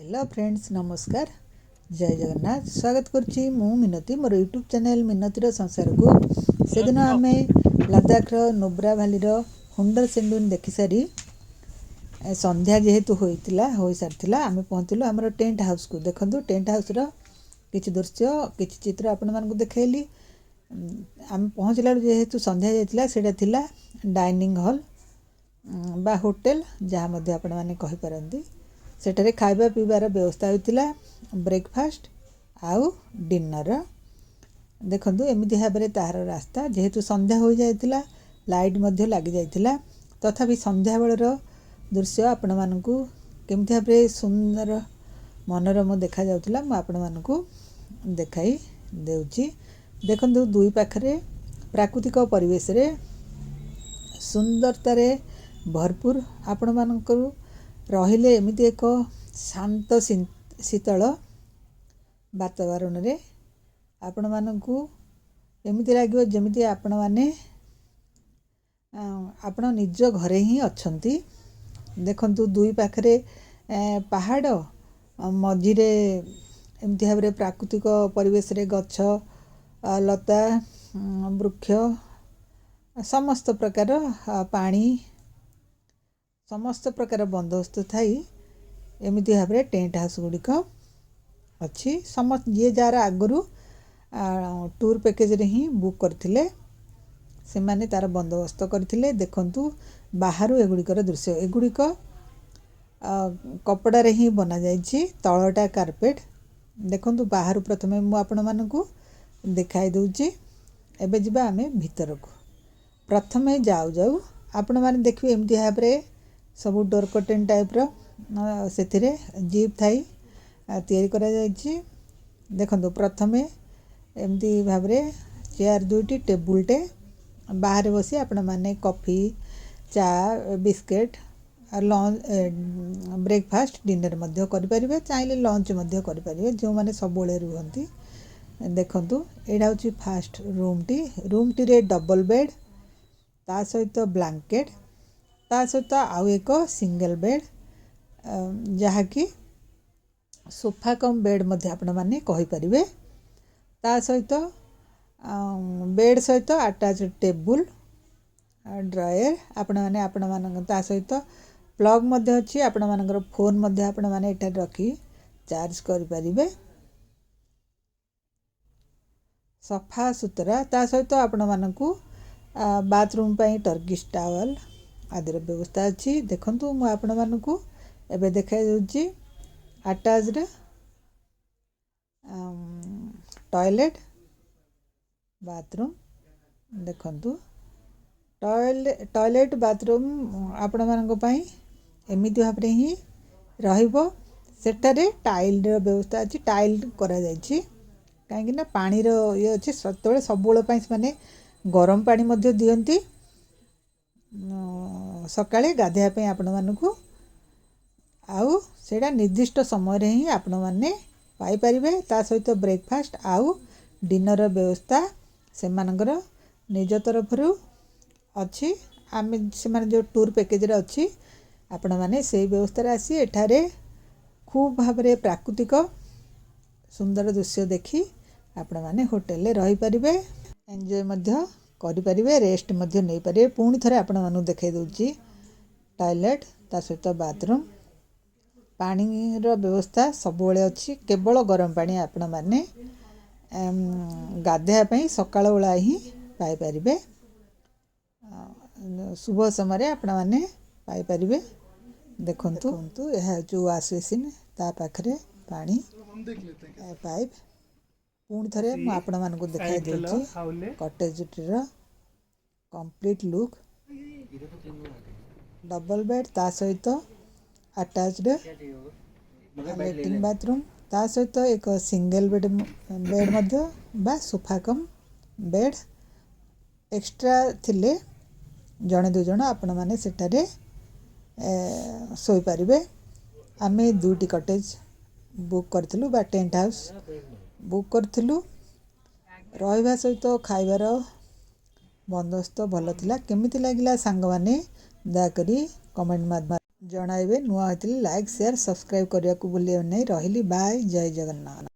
Hello friends नमस्कार जय जगन्नाथ स्वागत करुच्ची मु मिनती मोर यूट्यूब चैनल मिनतीर संसार को से दिन आम लद्दाखर नुब्रा भैलीर हुंडर सेंडुन देखि सारी संध्या जेहेतु हो सारी आम पहुँचलु आम टेंट हाउस को देखु टेंट हाउस किछि दृश्य किछि चित्र आपण मानकु देखैली आम पहुँचला जेहेतु संध्या जाइतिला सेटा थिला डाइनिंग हॉल बा होटेल जहाँ मध्य आपण माने कहि पारंती सेठारे खाइबा पीबार व्यवस्था होता ब्रेकफास्ट आउ डिनर देखु एमती भाव में तार रास्ता जेहेतु संध्या हो जाइतिला लाइट मध्य लगी जाइतिला तथापि संध्या बेलर दृश्य आपण मानकु केमती भाव में सुंदर मनोरम देखा जाउतिला मु आपण मानकु देखाई देउची देखु दुई पाखरे प्राकृतिक परिवेश रे सुंदरतारे भरपूर आपण मानकु रहिले एमती एक शांत शीतल वातावरण रे आपण मानकु एमती लगे जमिति आपण माने आपण निज घरे ही अछंती देखंतु दुई पाखरे पहाड़ मझिरे एमती भाव प्राकृतिक परिवेश रे गछ लता वृक्ष समस्त प्रकार पानी समस्त प्रकार बंदोबस्त थाई एमती भाव में टेंट हाउस गुड़िक अच्छी समस्त जी जार आगु टूर पैकेज रे ही बुक करथिले से माने तार बंदोबस्त करथिले देखंतु बाहर एगुड़िकर दृश्य एगुड़िक कपड़ा रे ही बना जाइछि तळटा कार्पेट देखंतु बाहर प्रथमे मु आपण मानकु देखाई दउछि एबे जिबा आमे भीतर को प्रथमे जाऊ जाऊ आपण माने देखिबे एमती भाव में सब डोर कर्टेन टाइप रो सेथिरे जीप थाई तैयारी करा जाइछि देखंतु प्रथमे एमती भाव में चेयर दुईटी टेबुलटे बाहर बसी आपण माने कॉफी चा बिस्किट लंच ब्रेकफास्ट डिनर मध्य करि परिबे चाहिले लंच मध्य करि परिबे जो माने सब बेले रुहंती देखंतु एडा होची फास्ट रूम टी रे डबल बेड ता सहित ब्लैंकेट ता सहित आउ एक सिंगल बेड जहाँकि सोफा कम बेड मध्य आपण माने कहि परिबे ता सहित बेड सहित अटैच टेबुल ड्रायर आपण माने ता सहित प्लग मध्य अछि आपण मानकर फोन मध्य आपण माने एटा रखी चार्ज करि परिबे सफा सुतरा ता सहित आपण मानकु बाथरूम पई टर्किश टावल आदिर व्यवस्था अच्छी देखंतु मु आपण मानकु एबे देखाई दउची अटैच्ड टॉयलेट बाथरूम देखंतु टॉयलेट बाथरूम आपण मानक पई एमिति भाबरे ही रहिबो सेटारे टाइल रो व्यवस्था अच्छी टाइल करा जायछि काहेकि ना पानी रो ये अच्छी सतबेले सबुल पई माने गरम पानी मध्य दियंती सकाळे गाधेया पे आपण मानकु आउ सेडा निर्दिष्ट समय रे ही आपण माने पाई परिबे ता सहित ब्रेकफास्ट आउ डिनर व्यवस्था से मानकर निज तरफ अच्छी आम से माने जो टूर पैकेज रे अच्छी आपण माने से व्यवस्था रे आसी एठारे खूब भाव में प्राकृतिक सुंदर दृश्य देखी आपण माने होटल रे रही परिबे एंजॉय मध्य करि परिबे रेस्ट मध्य नै परिबे पुणी थरे आपण मानु देखाई दउची टॉयलेट ता सहित बाथरूम पानी रो व्यवस्था सब बेले अच्छी केवल गरम पानी आपण माने गाधेया पई सकाळ बेला ही पाई परिबे शुभ समय रे आपण माने पाई परिबे देखंतु यह जो वाश बेसिन ता पाखरे पानी पाइप पुणी थरे मु आपण मानकु देखाई दउची कॉटेज रो कंप्लीट लुक डबल बेड ता सहित अटैच्ड लैट्रिन बाथरूम ता सहित एक सिंगल बेड मध्य बा सोफा कम बेड एक्स्ट्रा थिले जणे दु जण आपण माने सेटारे सोई परिबे आमे दुटी कॉटेज बुक करथिलु बा टेंट हाउस बुक करथिलु रहिबा सहित खाइबार बंदोबस्त भल थिला केमिति लागिला सांग माने दया करी कमेंट जणाइबे नुआ होइतिले लाइक शेयर सब्सक्राइब करने को भूलिए नहीं। रही बाय जय जगन्नाथ।